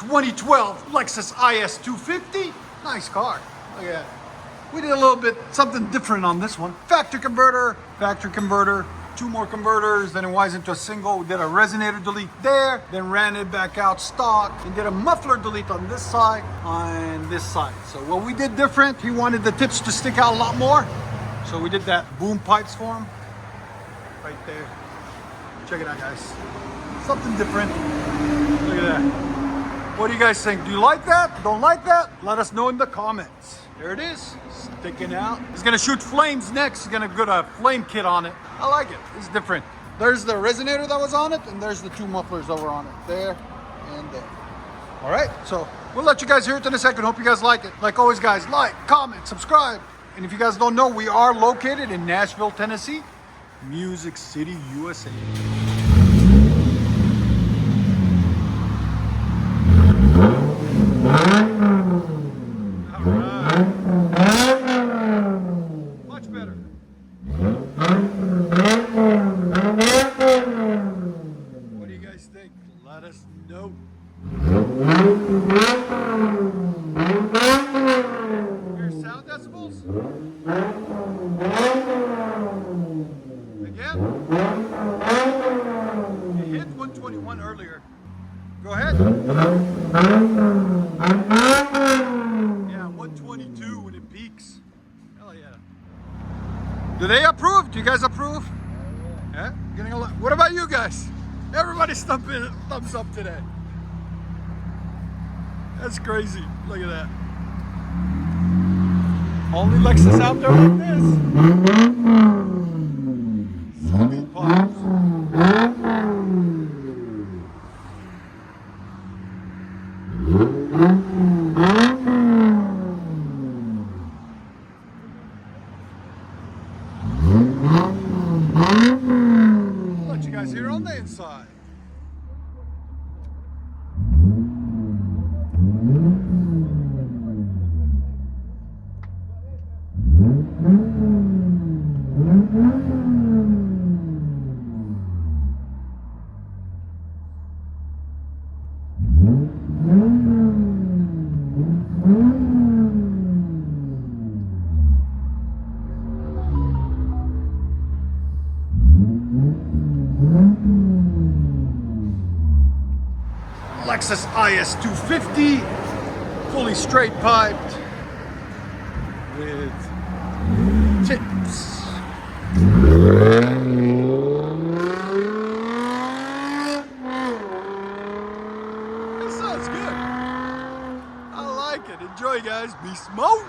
2012 Lexus IS 250. Nice car. Look at that. We did a little bit something different on this one. Factory converter, two more converters, then it winds into a single. We did a resonator delete there, then ran it back out stock, and did a muffler delete on this side, on this side. So what we did different, he wanted the tips to stick out a lot more. So we did that boom pipes for him. Right there. Check it out, guys. Something different. Look at that. What do you guys think? Do you like that? Don't like that? Let us know in the comments. There it is, sticking out. He's gonna shoot flames next. He's gonna put a flame kit on it. I like it, it's different. There's the resonator that was on it, and there's the two mufflers that were on it. There and there. All right, so we'll let you guys hear it in a second. Hope you guys like it. Like always, guys, like, comment, subscribe. And if you guys don't know, we are located in Nashville, Tennessee, Music City, USA. Much better. What do you guys think? Let us know. Here's sound decibels. Again. You hit 121 earlier. Go ahead. Yeah, 122 when it peaks. Hell yeah. Do they approve? Do you guys approve? Yeah? Getting a lot. What about you guys? Everybody's thumbs up today. That's crazy. Look at that. Only Lexus out there like this. Sweet pops. I'll let you guys hear on the inside. Lexus IS 250, fully straight piped with tips. That sounds good. I like it. Enjoy, guys. Be smooth.